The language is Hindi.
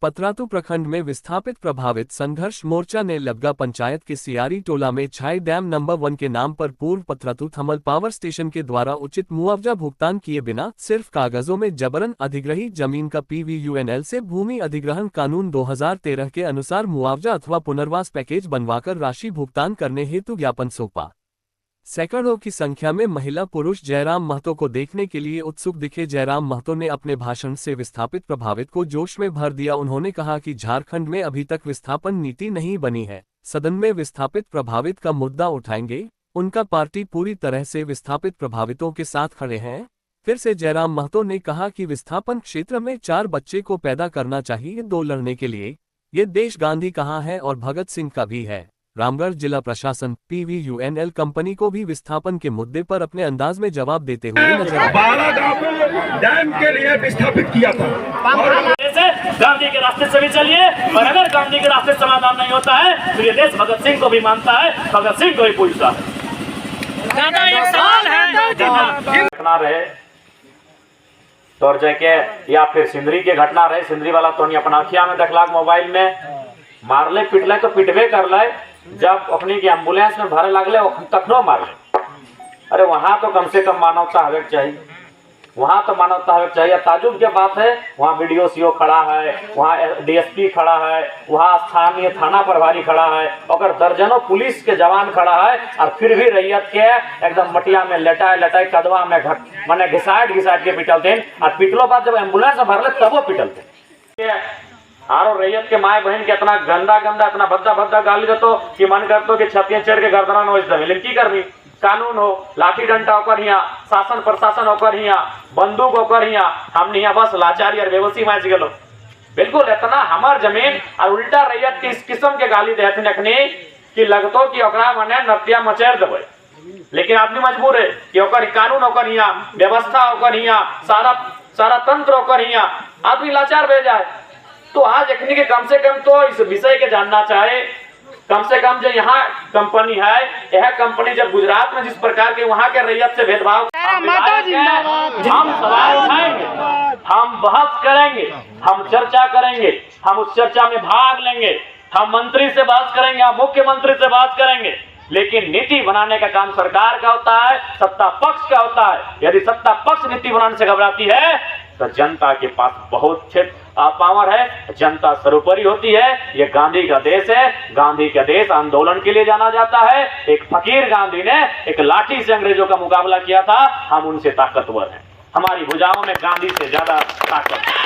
पतरातू प्रखंड में विस्थापित प्रभावित संघर्ष मोर्चा ने लबगा पंचायत के सियारी टोला में छाई डैम नंबर 1 के नाम पर पूर्व पतरातू थर्मल पावर स्टेशन के द्वारा उचित मुआवजा भुगतान किए बिना सिर्फ कागजों में जबरन अधिग्रही जमीन का PVUNL से भूमि अधिग्रहण कानून 2013 के अनुसार मुआवजा अथवा पुनर्वास पैकेज बनवाकर राशि भुगतान करने हेतु ज्ञापन सौंपा। सैकड़ों की संख्या में महिला पुरुष जयराम महतो को देखने के लिए उत्सुक दिखे। जयराम महतो ने अपने भाषण से विस्थापित प्रभावित को जोश में भर दिया। उन्होंने कहा कि झारखंड में अभी तक विस्थापन नीति नहीं बनी है, सदन में विस्थापित प्रभावित का मुद्दा उठाएंगे। उनका पार्टी पूरी तरह से विस्थापित प्रभावितों के साथ खड़े हैं। फिर से जयराम महतो ने कहा कि विस्थापन क्षेत्र में 4 बच्चे को पैदा करना चाहिए 2 लड़ने के लिए। ये देश गांधी कहाँ है और भगत सिंह का भी है। रामगढ़ जिला प्रशासन PVUNL कंपनी को भी विस्थापन के मुद्दे पर अपने अंदाज में जवाब देते हुए नजर आए। 12 गांव को डैम के लिए विस्थापित किया था। गांधी के रास्ते से भी चलिए, और अगर गांधी के रास्ते समाधान नहीं होता है तो ये देश भगत सिंह को भी मानता है, भगत सिंह को भी पूछता है। घटना रहे तो जाके या फिर सिंदरी के घटना रहे, सिंदरी वाला तो अपना अखिया में देखला मोबाइल में मारले पिटले तो पिटबे कर ले, जब अपनी की एम्बुलेंस में भरे लगले तखनो मारले। अरे वहां तो कम से कम मानवता हवे चाहिए, वहां तो मानवता हवे चाहिए। ताजुब की बात है, वहाँ BDO खड़ा है, वहाँ DSP खड़ा है, वहाँ स्थानीय थाना प्रभारी खड़ा है, और दर्जनों पुलिस के जवान खड़ा है, और फिर भी रैयत के एकदम मटिया में लटाए कदवा में मैंने घिसाट के पिटल थे। और पिटलो बाद जब एम्बुलेंस में भरले तबो पिटल थे। आरो रैयत के माए बहन के इतना गंदा इतना भद्दा गाली देतो कि मन करतो कि छतियां चढ़ के गर्दना नोच दे। लेकिन की करबी, कानून हो, लाठी डंडा होकर हिया, शासन प्रशासन होकर हिया, बंदूक होकर हिया, हमने यहाँ बस लाचारी और बेबसी मैच गेलो। बिल्कुल इतना हमार जमीन और उल्टा रैयत के इस किस्म के गाली देहथिन अखनी कि लगतो कि ओकरा मने नतिया मचेर देबे। लेकिन आदमी मजबूर है कि ओकर कानून होकर हिया, व्यवस्था होकर हिया, सारा तंत्र होकर हिया, आदमी लाचार भे जाए। तो आज अखनी के कम से कम तो इस विषय के जानना चाहे, कम से कम जो यहाँ कंपनी है, यह कंपनी जब गुजरात में जिस प्रकार के वहाँ के रैयत से भेदभाव, हम सवाल उठाएंगे, हम बहस करेंगे, हम चर्चा करेंगे, हम उस चर्चा में भाग लेंगे, हम मंत्री से बहस करेंगे, हम मुख्यमंत्री से बहस करेंगे। लेकिन नीति बनाने का काम सरकार का होता है, सत्ता पक्ष का होता है। यदि सत्ता पक्ष नीति बनाने से घबराती है तो जनता के पास बहुत पावर है, जनता सर्वोपरि होती है। ये गांधी का देश है, गांधी का देश आंदोलन के लिए जाना जाता है। एक फकीर गांधी ने एक लाठी से अंग्रेजों का मुकाबला किया था, हम उनसे ताकतवर हैं, हमारी भुजाओं में गांधी से ज्यादा ताकत है।